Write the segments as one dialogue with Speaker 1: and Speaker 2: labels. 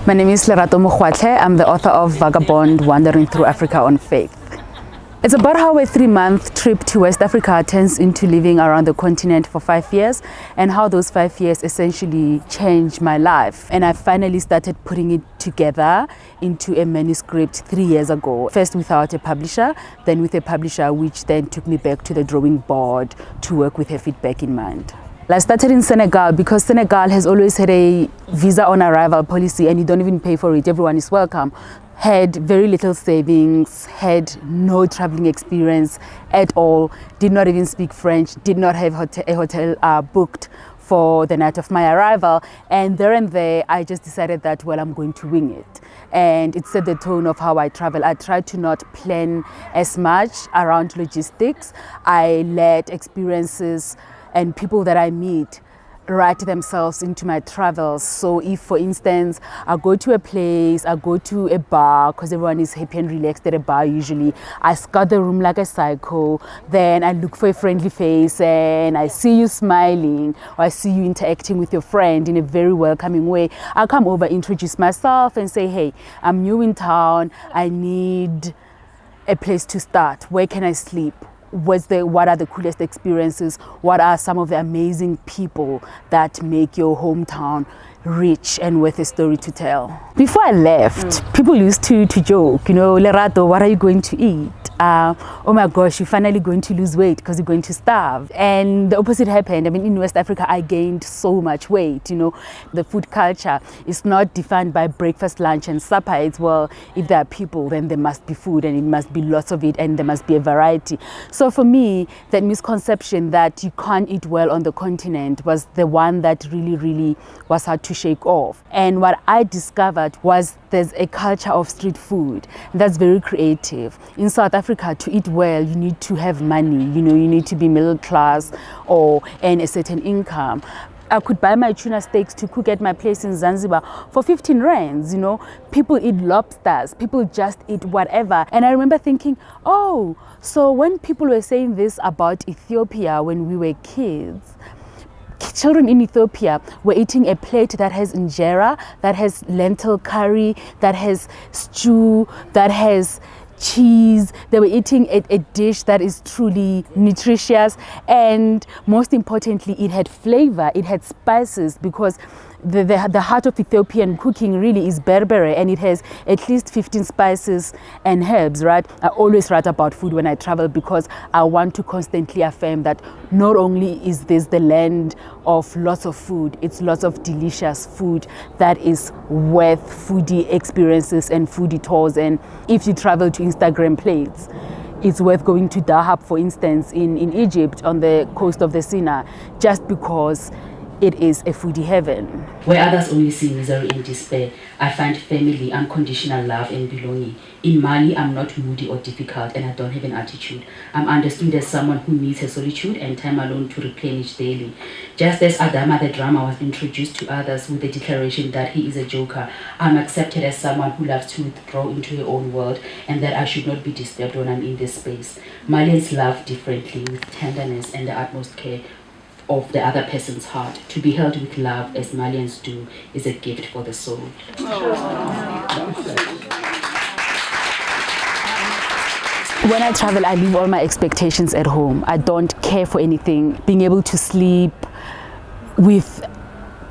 Speaker 1: My name is Lerato Mogoatlhe. I'm the author of Vagabond, Wandering Through Africa on Faith. It's about how a 3-month trip to West Africa turns into living around the continent for 5 years, and how those 5 years essentially changed my life. And I finally started putting it together into a manuscript 3 years ago. First without a publisher, then with a publisher, which then took me back to the drawing board to work with her feedback in mind. I started in Senegal because Senegal has always had a visa on arrival policy, and you don't even pay for it. Everyone is welcome. Had very little savings, had no traveling experience at all, did not even speak French, did not have a hotel booked for the night of my arrival. And there, I just decided that, well, I'm going to wing it. And it set the tone of how I travel. I tried to not plan as much around logistics. I let experiences and people that I meet write themselves into my travels. So if, for instance, I go to a place, I go to a bar, because everyone is happy and relaxed at a bar usually, I scout the room like a psycho, then I look for a friendly face and I see you smiling, or I see you interacting with your friend in a very welcoming way. I'll come over, introduce myself and say, hey, I'm new in town, I need a place to start. Where can I sleep? What are the coolest experiences? What are some of the amazing people that make your hometown rich and worth a story to tell? Before I left, people used to joke, Lerato, what are you going to eat? Oh my gosh, you're finally going to lose weight because you're going to starve. And the opposite happened. I mean, in West Africa, I gained so much weight. The food culture is not defined by breakfast, lunch, and supper. It's, well, if there are people, then there must be food, and it must be lots of it, and there must be a variety. So for me, that misconception that you can't eat well on the continent was the one that really was hard to shake off. And what I discovered was there's a culture of street food that's very creative. In South Africa, to eat well, you need to have money. You need to be middle class or earn a certain income. I could buy my tuna steaks to cook at my place in Zanzibar for 15 rands. People eat lobsters, people just eat whatever. And I remember thinking, oh, so when people were saying this about Ethiopia when we were kids, children in Ethiopia were eating a plate that has injera, that has lentil curry, that has stew, that has cheese. They were eating a dish that is truly nutritious, and most importantly, it had flavor, it had spices, because the heart of Ethiopian cooking really is berbere, and it has at least 15 spices and herbs, right? I always write about food when I travel because I want to constantly affirm that not only is this the land of lots of food, it's lots of delicious food that is worth foodie experiences and foodie tours. And if you travel to Instagram plates, it's worth going to Dahab, for instance, in Egypt on the coast of the Sinai, just because it is a foodie heaven.
Speaker 2: Where others only see misery and despair, I find family, unconditional love and belonging. In Mali, I'm not moody or difficult, and I don't have an attitude. I'm understood as someone who needs her solitude and time alone to replenish daily. Just as Adama the drummer was introduced to others with the declaration that he is a joker, I'm accepted as someone who loves to withdraw into her own world, and that I should not be disturbed when I'm in this space. Malians love differently, with tenderness and the utmost care of the other person's heart. To be held with love as Malians do is a gift for the soul.
Speaker 1: When I travel, I leave all my expectations at home. I don't care for anything. Being able to sleep with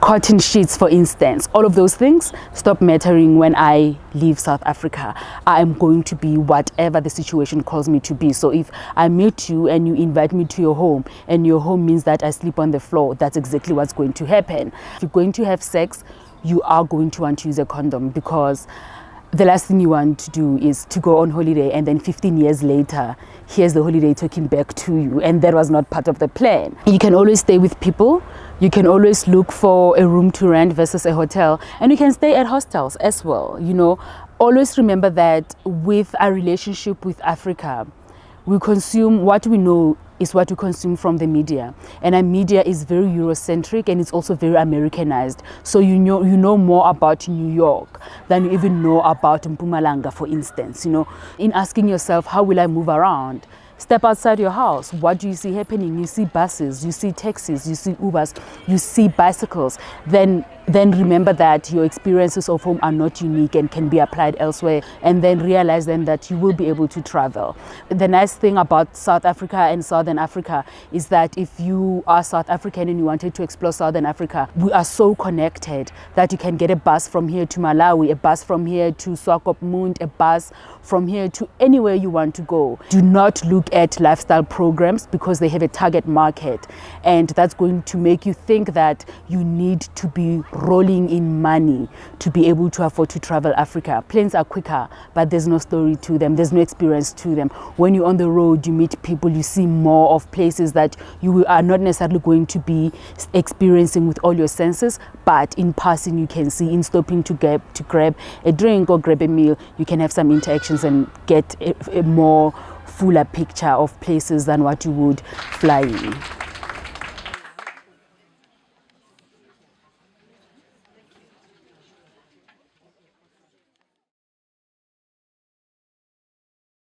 Speaker 1: cotton sheets, for instance, all of those things stop mattering when I leave South Africa. I am going to be whatever the situation calls me to be. So if I meet you and you invite me to your home, and your home means that I sleep on the floor, that's exactly what's going to happen. If you're going to have sex, you are going to want to use a condom, because the last thing you want to do is to go on holiday and then 15 years later, here's the holiday talking back to you, and that was not part of the plan. You can always stay with people. You can always look for a room to rent versus a hotel, and you can stay at hostels as well. Always remember that with our relationship with Africa, we consume what we know is what we consume from the media, and our media is very Eurocentric, and it's also very Americanized. So you know more about New York than you even know about Mpumalanga, for instance. In asking yourself, how will I move around? Step outside your house. What do you see happening? You see buses, you see taxis, you see Ubers, you see bicycles. Then remember that your experiences of home are not unique and can be applied elsewhere, and then realize then that you will be able to travel. The nice thing about South Africa and Southern Africa is that if you are South African and you wanted to explore Southern Africa, we are so connected that you can get a bus from here to Malawi, a bus from here to Swakopmund, a bus from here to anywhere you want to go. Do not look at lifestyle programs because they have a target market, and that's going to make you think that you need to be rolling in money to be able to afford to travel Africa. Planes are quicker, but there's no story to them, there's no experience to them. When you're on the road, you meet people, you see more of places that you are not necessarily going to be experiencing with all your senses, but in passing you can see. In stopping to grab a drink or grab a meal, you can have some interactions and get a more fuller picture of places than what you would flying.